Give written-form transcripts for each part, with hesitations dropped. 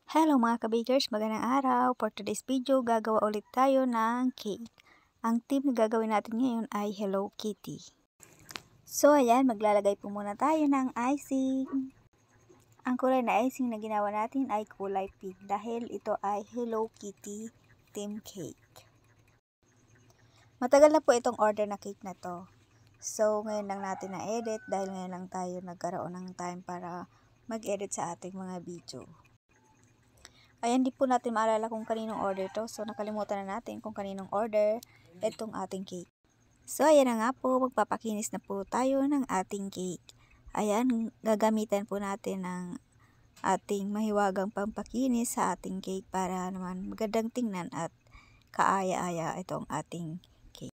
Hello mga kabakers, magandang araw. For today's video, gagawa ulit tayo ng cake. Ang theme na gagawin natin ngayon ay Hello Kitty. So ayan, maglalagay po muna tayo ng icing. Ang kulay na icing na ginawa natin ay kulay pink dahil ito ay Hello Kitty theme cake. Matagal na po itong order na cake na to. So ngayon lang natin na-edit dahil ngayon lang tayo nagkaroon ng time para mag-edit sa ating mga video. Ayan, di po natin maalala kung kaninong order to. So, nakalimutan na natin kung kaninong order itong ating cake. So, ayan na nga po. Magpapakinis na po tayo ng ating cake. Ayan, gagamitan po natin ng ating mahiwagang pampakinis sa ating cake para naman magandang tingnan at kaaya-aya itong ating cake.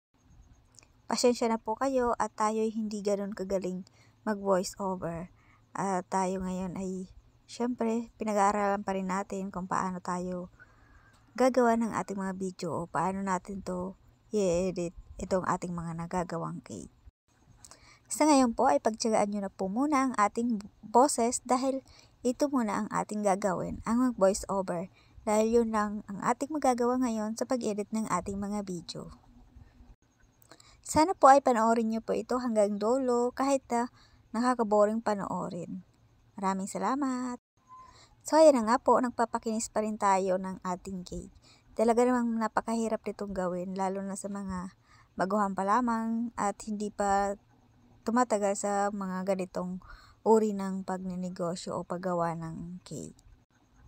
Pasensya na po kayo at tayo'y hindi ganun kagaling mag-voice over. At tayo ngayon ay syempre, pinag-aaralan pa rin natin kung paano tayo gagawa ng ating mga video o paano natin to i-edit itong ating mga nagagawang cake. Sa ngayon po ay pagtiyagaan nyo na po muna ang ating boses dahil ito muna ang ating gagawin, ang mag-voice over. Dahil yun lang ang ating magagawa ngayon sa pag-edit ng ating mga video. Sana po ay panoorin nyo po ito hanggang dulo kahit na nakakaboring panoorin. Maraming salamat! So, ayan na nga po, nagpapakinis pa rin tayo ng ating cake. Talaga namang napakahirap nitong gawin, lalo na sa mga baguhan pa lamang at hindi pa tumatagal sa mga ganitong uri ng pagninegosyo o paggawa ng cake.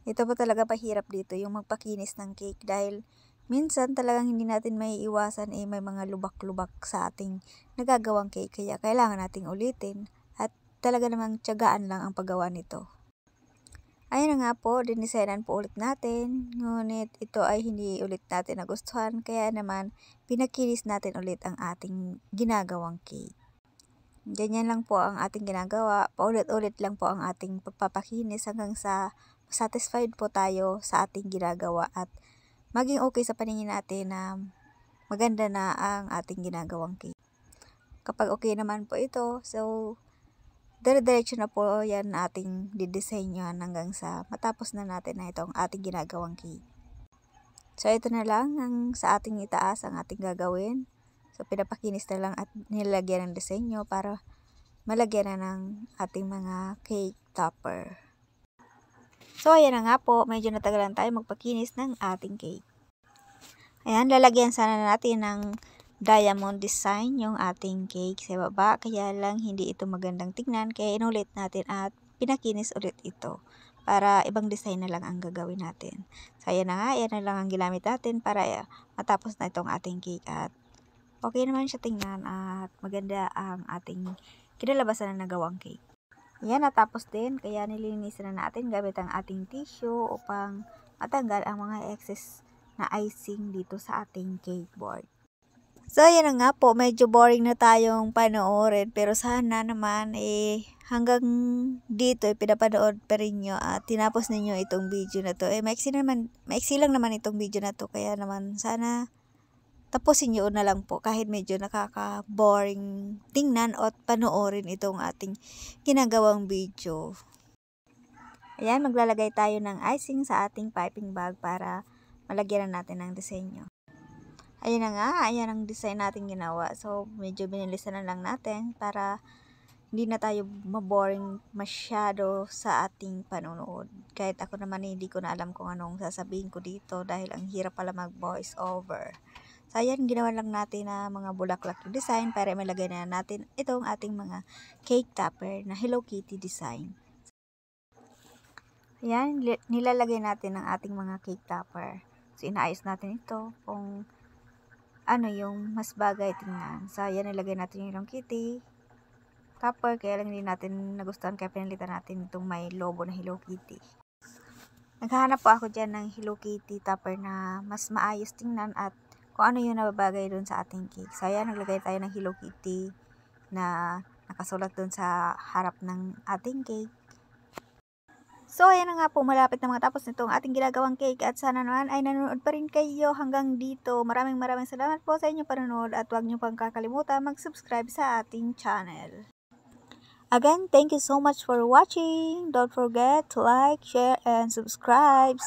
Ito po talaga pahirap dito, yung magpakinis ng cake dahil minsan talagang hindi natin may iwasan may mga lubak-lubak sa ating nagagawang cake. Kaya kailangan nating ulitin at talaga namang tiyagaan lang ang paggawa nito. Ayun na nga po, dinisenan po ulit natin, ngunit ito ay hindi ulit natin nagustuhan, kaya naman pinakinis natin ulit ang ating ginagawang cake. Ganyan lang po ang ating ginagawa, paulit-ulit lang po ang ating pagpapakinis hanggang sa satisfied po tayo sa ating ginagawa at maging okay sa paningin natin na maganda na ang ating ginagawang cake. Kapag okay naman po ito, so dire-diretso na po yan ating didesenyohan hanggang sa matapos na natin na itong ating ginagawang cake. So, ito na lang ang sa ating itaas ang ating gagawin. So, pinapakinis na lang at nilagyan ng disenyo para malagyan na ng ating mga cake topper. So, ayan na nga po. Medyo natagalan tayo magpakinis ng ating cake. Ayan, lalagyan sana natin ng diamond design yung ating cake sa baba, kaya lang hindi ito magandang tingnan kaya inulit natin at pinakinis ulit ito para ibang design na lang ang gagawin natin. So ayan na nga, yan na lang ang ginamit natin para matapos na itong ating cake at okay naman siya tingnan at maganda ang ating kinalabasan na nagawang cake. Yan, natapos din kaya nilinisan na natin gamit ang ating tissue upang matanggal ang mga excess na icing dito sa ating cake board. So, ayan na nga po, medyo boring na tayong panoorin, pero sana naman hanggang dito pinapanood pa rin nyo at tinapos ninyo itong video na to. Maiksi lang naman itong video na to, kaya naman sana tapusin nyo na lang po kahit medyo nakaka-boring tingnan at panoorin itong ating ginagawang video. Ayan, maglalagay tayo ng icing sa ating piping bag para malagyan natin ng disenyo. Ayan na nga, ayan ang design natin ginawa. So, medyo binilisan na lang natin para hindi na tayo maboring masyado sa ating panonood. Kahit ako naman hindi ko na alam kung anong sasabihin ko dito dahil ang hirap pala mag-voice over. So, ayan, ginawa lang natin na mga bulaklak yung design para malagay na natin itong ating mga cake topper na Hello Kitty design. Ayan, nilalagay natin ang ating mga cake topper. So, inaayos natin ito kung ano yung mas bagay tingnan. So, ayan, nilagay natin yung Hello Kitty topper, kaya lang hindi natin nagustuhan kaya pinalitan natin itong may logo na Hello Kitty. Naghahanap po ako dyan ng Hello Kitty topper na mas maayos tingnan at kung ano yung nababagay dun sa ating cake. So, ayan, naglagay tayo ng Hello Kitty na nakasulat dun sa harap ng ating cake. So, ayan na nga po, malapit na matapos nitong ating ginagawang cake at sana naman ay nanonood pa rin kayo hanggang dito. Maraming salamat po sa inyong panonood at huwag niyo pang kakalimutan mag-subscribe sa ating channel. Again, thank you so much for watching. Don't forget to like, share, and subscribe.